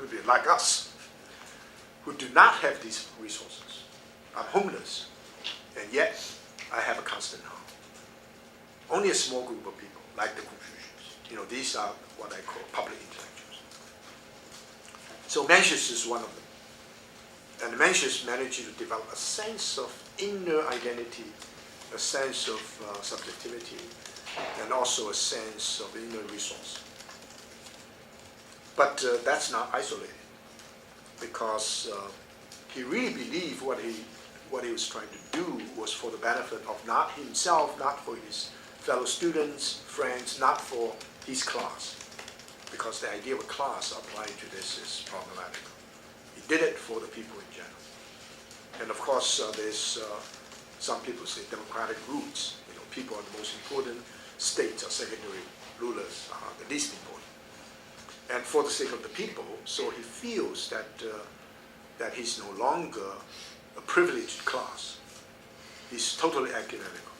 bit like us, who do not have these resources. I'm homeless, and yet I have a constant harm. Only a small group of people, like the Confucians. These are what I call public intellectuals. So Mencius is one of them. And Mencius managed to develop a sense of inner identity, a sense of subjectivity, and also a sense of inner resource. But that's not isolated, because he really believed what he was trying to do was for the benefit of not himself, not for his fellow students, friends, not for his class, because the idea of a class applied to this is problematical. He did it for the people in general. And of course, there's some people say democratic roots. People are the most important. States are secondary. Rulers are the least important. And for the sake of the people, so he feels that he's no longer a privileged class. He's totally ecumenical.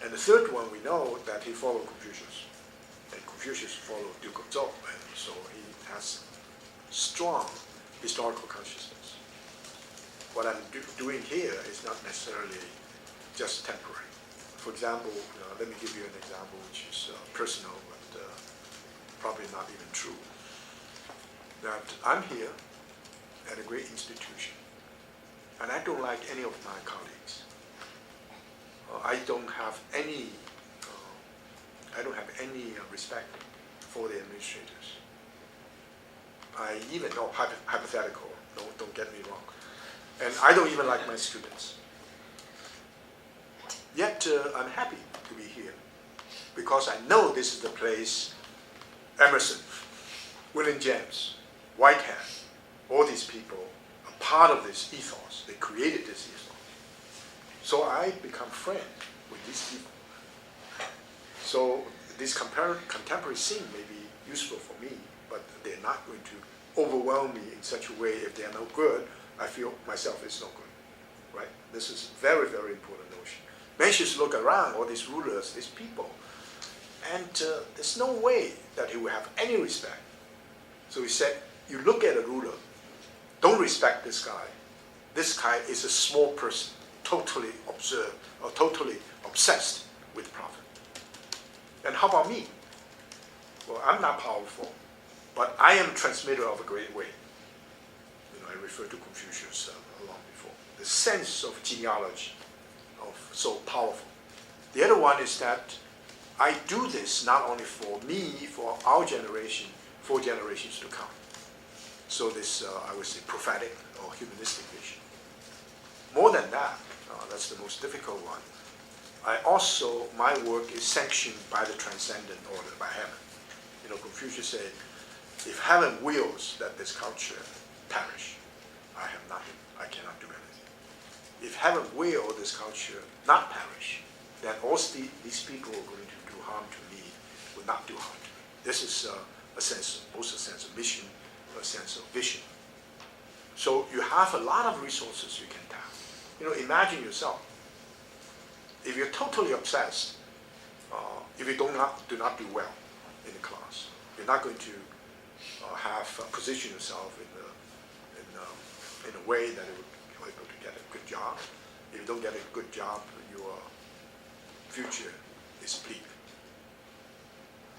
And the third one, we know that he followed Confucius. And Confucius followed Duke of Zhou. And so he has strong historical consciousness. What I'm doing here is not necessarily just temporary. For example, let me give you an example which is personal, but probably not even true. That I'm here at a great institution, and I don't like any of my colleagues. I don't have any respect for the administrators. I even know hypothetical. Don't get me wrong. And I don't even like my students. Yet I'm happy to be here, because I know this is the place Emerson, William James, Whitehead, all these people are part of this ethos. They created this ethos. So I become friends with these people. So this contemporary scene may be useful for me, but they're not going to overwhelm me in such a way. If they are no good, I feel myself is no good, right? This is a very, very important notion. Mencius look around, all these rulers, these people, and there's no way that he will have any respect. So he said, you look at a ruler, don't respect this guy. This guy is a small person, totally observed or totally obsessed with profit. And how about me? Well, I'm not powerful, but I am a transmitter of a great way. I referred to Confucius long before. The sense of genealogy, of so powerful. The other one is that I do this not only for me, for our generation, 4 generations to come. So this, I would say, prophetic or humanistic vision. More than that, that's the most difficult one. My work is sanctioned by the transcendent order, by heaven. Confucius said, if heaven wills that this culture perish, I have nothing. I cannot do anything. If heaven will this culture not perish, then also these people who are going to do harm to me will not do harm to me. This is both a sense of mission, a sense of vision. So you have a lot of resources you can tap. Imagine yourself. If you're totally obsessed, if you do not do well in the class, you're not going to position yourself in a way that you will be able to get a good job. If you don't get a good job, your future is bleak.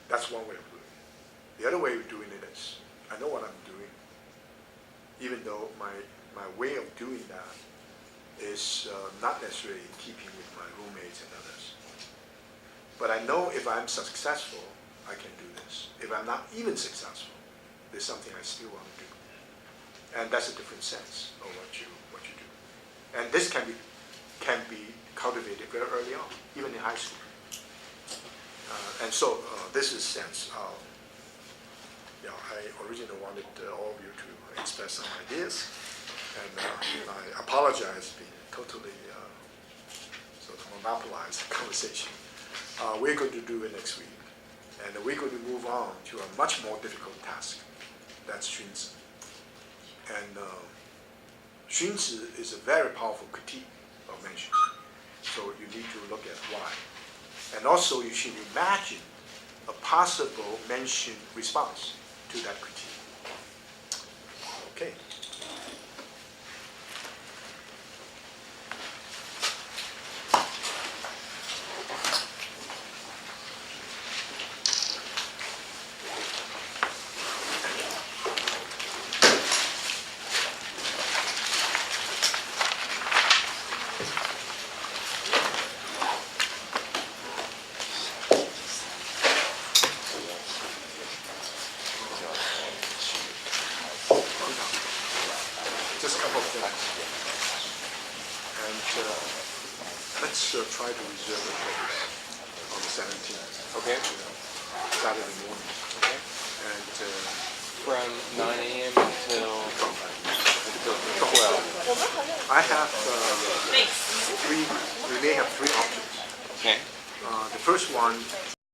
That's one way of doing it. The other way of doing it is, I know what I'm doing, even though my way of doing that is not necessarily in keeping with my roommates and others. But I know if I'm successful, I can do this. If I'm not even successful, there's something I still want to do. And that's a different sense of what you do. And this can be cultivated very early on, even in high school. And so this is sense of, I originally wanted all of you to express some ideas. And I apologize being totally sort of monopolized the conversation. We're going to do it next week. And we're going to move on to a much more difficult task. That's Xunzi. And Xunzi is a very powerful critique of Mencius. So you need to look at why. And also you should imagine a possible Mencian response to that critique. Okay. Just a couple of things. And let's try to reserve the place on the 17th. Okay. Saturday morning. Okay. And From 9 a.m. until 12. I have we may have three options. Okay. The first one